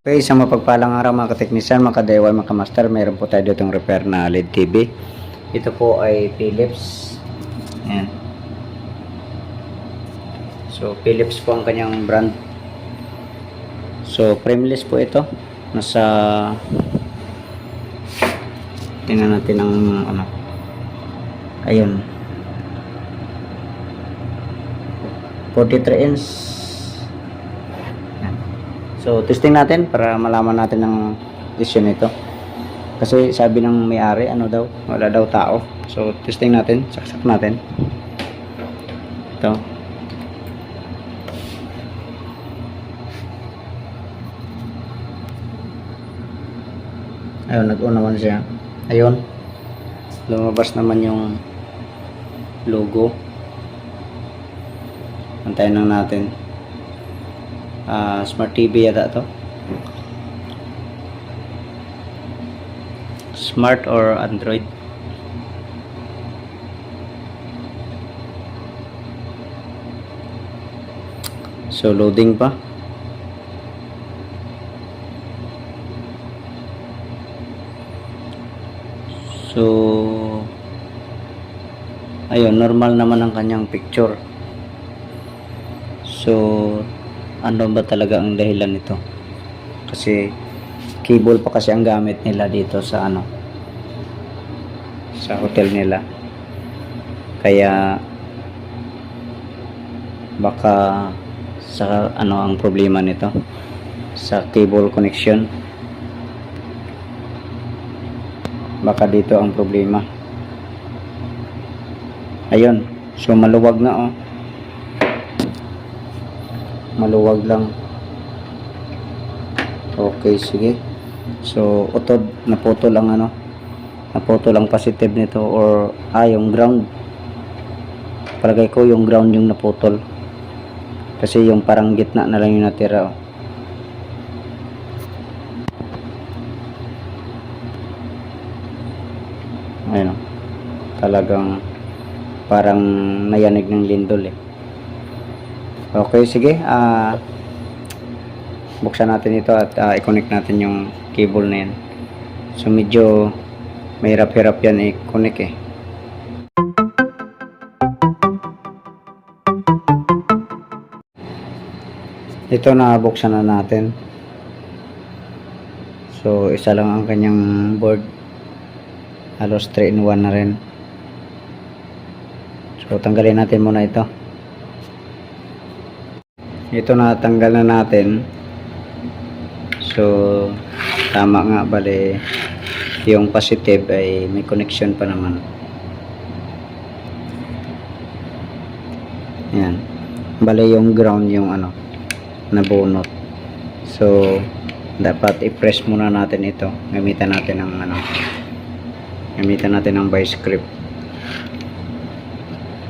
Okay, isang mapagpalang araw mga kateknisyan, mga ka-DIY, mga ka-master. Mayroon po tayo ditong repair na LED TV. Ito po ay Philips. Ayan. So, Philips po ang kanyang brand. So, frameless po ito. Nasa tingnan natin ang ano. Ayun. 43 inch. So, testing natin para malaman natin ang issue nito. Kasi sabi ng may-ari, ano daw, wala daw tao. So, testing natin, saksak natin. Ito. Ayun, nag-on naman siya. Ayun. Lumabas naman yung logo. Antayin lang natin. Smart TV yata to. Smart or Android. So loading pa. So ayun, normal naman ang kanyang picture. So ano ba talaga ang dahilan nito? Kasi cable pa kasi ang gamit nila dito sa ano, sa hotel nila. Kaya baka sa ano ang problema nito, sa cable connection. Baka dito ang problema. Ayun, so maluwag na, oh. Maluwag lang. Okay, sige. So utod, naputol ang ano, naputol ang positive nito, or yung ground. Palagay ko yung ground yung naputol, kasi yung parang gitna na lang yung natira, oh. Ayun, oh. Talagang parang nayanig ng lindol, eh. Okay, sige. Buksan natin ito at i-connect natin yung cable na yan. So medyo mahirap-hirap yan i-connect, eh. Ito, na buksan na natin. So isa lang ang kanyang board. Halos 3-in-1 na rin. So tanggalin natin muna ito. Ito, natanggal na natin. So tama nga, bale yung positive ay may connection pa naman. Yan, bale yung ground yung ano, nabunot. So dapat i-press muna natin ito. Gamitan natin ng ano, gamitan natin ng vice grip.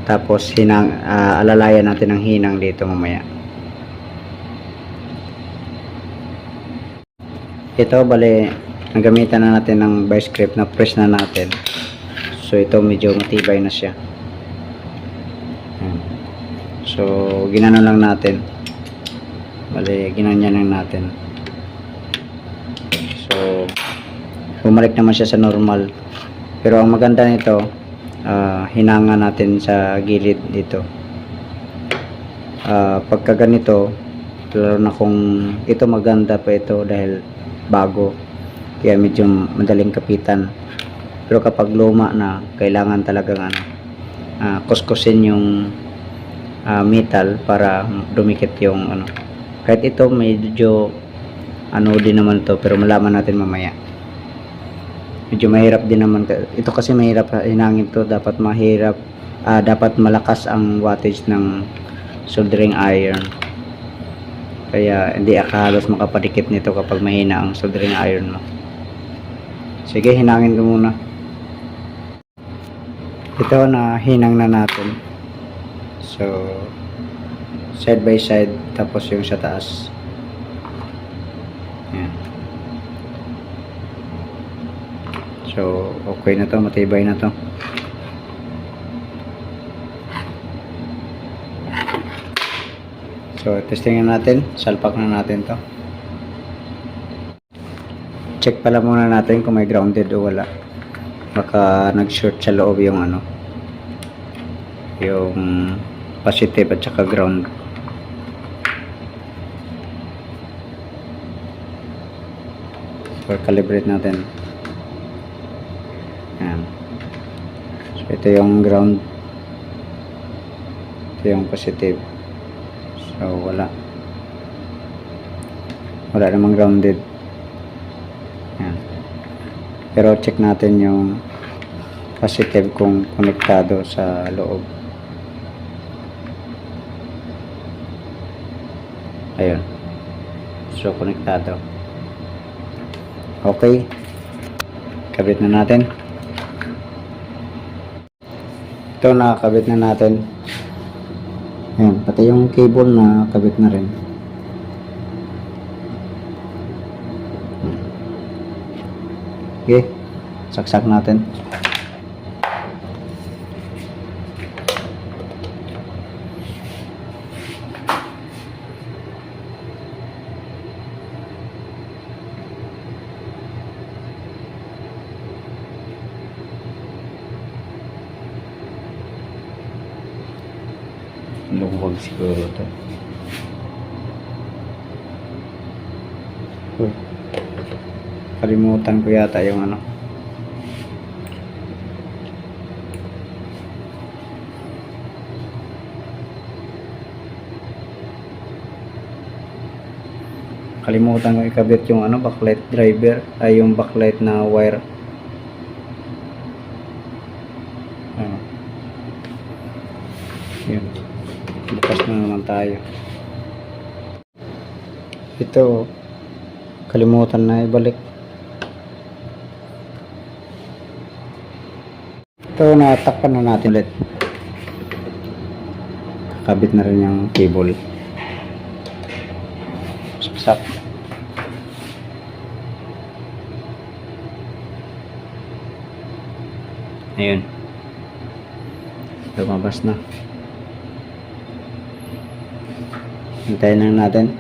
Tapos alalayan natin ng hinang dito mamaya. Ito, bale nagamitan na natin ng vice grip, na press na natin. So ito medyo matibay na siya. So ginano lang natin, bale ginanyan lang natin. So bumalik naman siya sa normal. Pero ang maganda nito, hinanga natin sa gilid dito. Pagka ganito, lalo na kung ito, maganda pa ito dahil bago, kaya medyo madaling kapitan. Pero kapag luma na, kailangan talagang ano, kuskusin yung metal para dumikit yung ano. Kahit ito medyo ano din naman to, pero malaman natin mamaya. Medyo mahirap din naman ito, kasi mahirap hinangin to. Dapat mahirap, dapat malakas ang wattage ng soldering iron. Kaya hindi halos makapadikit nito kapag mahina ang soldering iron mo. Sige, hinangin ko muna. Ito, na hinang na natin. So side by side, tapos yung sa taas. Yan. So okay na to, matibay na to. So testingin natin, salpak na natin to. check pala muna natin kung may grounded o wala. Baka nag-short sa loob yung ano, yung positive at saka ground. So calibrate natin. Yan. So ito yung ground, ito yung positive. So wala namang grounded. Yan. Pero check natin yung positive kung konektado sa loob. Ayun. So konektado. Okay. Kabit na natin. Ito, nakakabit na natin. Ayan, pati yung cable na kabit na rin. Okay, saksak natin. Luwag siguro to. Kalimutan ko yata yung ano. Kalimutan ko ikabit yung ano, backlight driver, ay yung backlight na wire. Yun. Bukas na naman tayo. Ito, kalimutan na ibalik. Ito, natakpan na natin ulit. Kabit na rin yung cable. Saksak. Ayun. Lumabas na. Hintayin lang natin.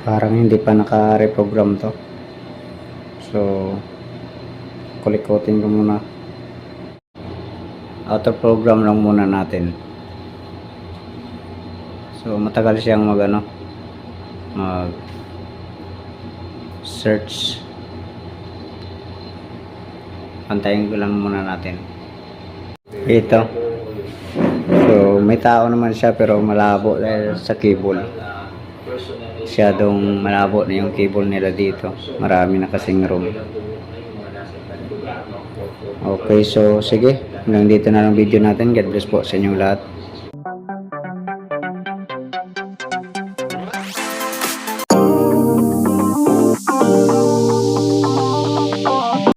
Parang hindi pa naka-reprogram to. So, kulikotin ko muna. Auto program lang muna natin. So, matagal siyang mag search. Pantayin ko lang muna natin. Ito. So, may tao naman siya pero malabo dahil sa cable. Masyadong malabo na yung cable nila dito. Marami na kasing room. Okay, so sige. Hanggang dito na lang video natin. God bless po sa inyong lahat.